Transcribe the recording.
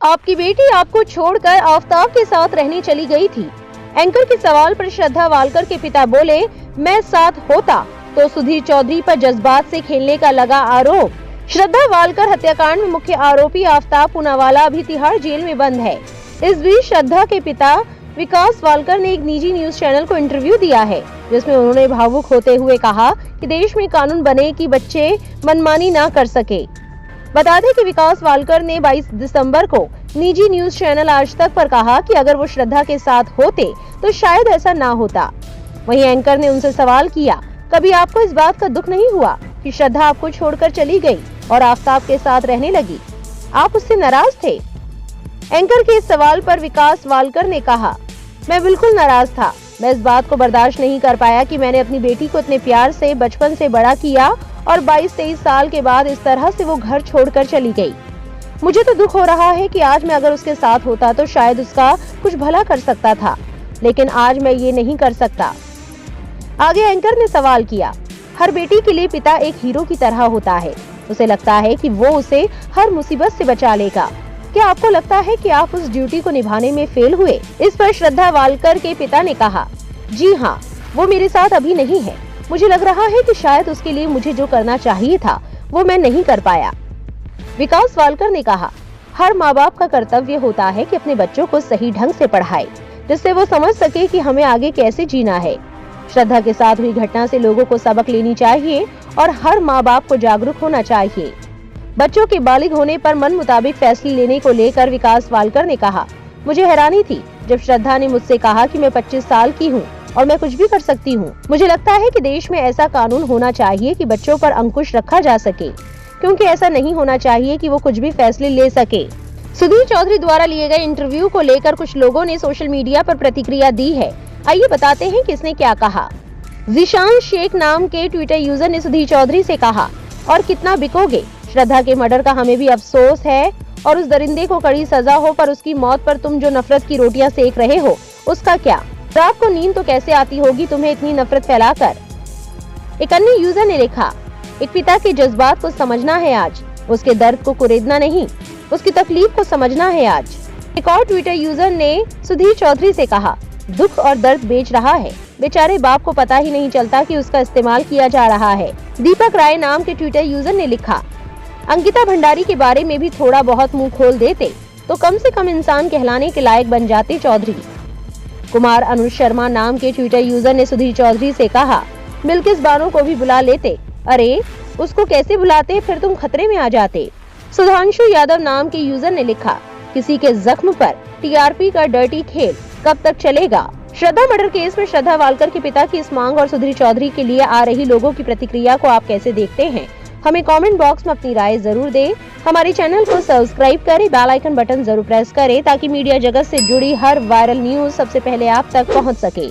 आपकी बेटी आपको छोड़कर आफताब के साथ रहने चली गई थी। एंकर के सवाल पर श्रद्धा वालकर के पिता बोले, मैं साथ होता तो सुधीर चौधरी पर जज्बात से खेलने का लगा आरोप। श्रद्धा वालकर हत्याकांड में मुख्य आरोपी आफताब पूनावाला अभी तिहाड़ जेल में बंद है। इस बीच श्रद्धा के पिता विकास वालकर ने एक निजी न्यूज चैनल को इंटरव्यू दिया है, जिसमें उन्होंने भावुक होते हुए कहा कि देश में कानून बने कि बच्चे मनमानी ना कर सके। बता दें कि विकास वालकर ने 22 दिसंबर को निजी न्यूज चैनल आज तक पर कहा कि अगर वो श्रद्धा के साथ होते तो शायद ऐसा ना होता। वहीं एंकर ने उनसे सवाल किया, कभी आपको इस बात का दुख नहीं हुआ कि श्रद्धा आपको छोड़कर चली गई और आफताब के साथ रहने लगी? आप उससे नाराज थे? एंकर के इस सवाल पर विकास वालकर ने कहा, मैं बिल्कुल नाराज था। मैं इस बात को बर्दाश्त नहीं कर पाया कि मैंने अपनी बेटी को इतने प्यार से बचपन से बड़ा किया और 22-23 साल के बाद इस तरह से वो घर छोड़कर चली गई। मुझे तो दुख हो रहा है कि आज मैं अगर उसके साथ होता तो शायद उसका कुछ भला कर सकता था, लेकिन आज मैं ये नहीं कर सकता। आगे एंकर ने सवाल किया, हर बेटी के लिए पिता एक हीरो की तरह होता है। उसे लगता है कि वो उसे हर मुसीबत से बचा लेगा। क्या आपको लगता है कि आप उस ड्यूटी को निभाने में फेल हुए? इस पर श्रद्धा वालकर के पिता ने कहा, जी हाँ, वो मेरे साथ अभी नहीं है। मुझे लग रहा है कि शायद उसके लिए मुझे जो करना चाहिए था वो मैं नहीं कर पाया। विकास वालकर ने कहा, हर माँ बाप का कर्तव्य होता है कि अपने बच्चों को सही ढंग से पढ़ाए, जिससे वो समझ सके कि हमें आगे कैसे जीना है। श्रद्धा के साथ हुई घटना से लोगों को सबक लेनी चाहिए और हर माँ बाप को जागरूक होना चाहिए। बच्चों के बालिग होने पर मन मुताबिक फैसले लेने को लेकर विकास वालकर ने कहा, मुझे हैरानी थी जब श्रद्धा ने मुझसे कहा कि मैं 25 साल की हूँ और मैं कुछ भी कर सकती हूँ। मुझे लगता है कि देश में ऐसा कानून होना चाहिए कि बच्चों पर अंकुश रखा जा सके, क्योंकि ऐसा नहीं होना चाहिए कि वो कुछ भी फैसले ले सके। सुधीर चौधरी द्वारा लिए गए इंटरव्यू को लेकर कुछ लोगों ने सोशल मीडिया पर प्रतिक्रिया दी है। आइए बताते हैं किसने क्या कहा। जिशान शेख नाम के ट्विटर यूजर ने सुधीर चौधरी से कहा, और कितना बिकोगे? श्रद्धा के मर्डर का हमें भी अफसोस है और उस दरिंदे को कड़ी सजा हो, पर उसकी मौत पर तुम जो नफरत की रोटियां सेक रहे हो उसका क्या? रात को नींद तो कैसे आती होगी तुम्हें इतनी नफरत फैलाकर? एक अन्य यूजर ने लिखा, एक पिता के जज्बात को समझना है आज, उसके दर्द को कुरेदना नहीं, उसकी तकलीफ को समझना है आज। एक और ट्विटर यूजर ने सुधीर चौधरी से कहा, दुख और दर्द बेच रहा है, बेचारे बाप को पता ही नहीं चलता कि उसका इस्तेमाल किया जा रहा है। दीपक राय नाम के ट्विटर यूजर ने लिखा, अंकिता भंडारी के बारे में भी थोड़ा बहुत मुंह खोल देते तो कम से कम इंसान कहलाने के लायक बन जाते चौधरी। कुमार अनुज शर्मा नाम के ट्विटर यूजर ने सुधीर चौधरी से कहा, बिल्किस बानो को भी बुला लेते, अरे उसको कैसे बुलाते, फिर तुम खतरे में आ जाते। सुधांशु यादव नाम के यूजर ने लिखा, किसी के जख्म पर टीआरपी का डर्टी खेल कब तक चलेगा? श्रद्धा मर्डर केस में श्रद्धा वालकर के पिता की इस मांग और सुधीर चौधरी के लिए आ रही लोगों की प्रतिक्रिया को आप कैसे देखते हैं? हमें कमेंट बॉक्स में अपनी राय जरूर दें। हमारे चैनल को सब्सक्राइब करें, बेल आइकन बटन जरूर प्रेस करें ताकि मीडिया जगत से जुड़ी हर वायरल न्यूज सबसे पहले आप तक पहुंच सके।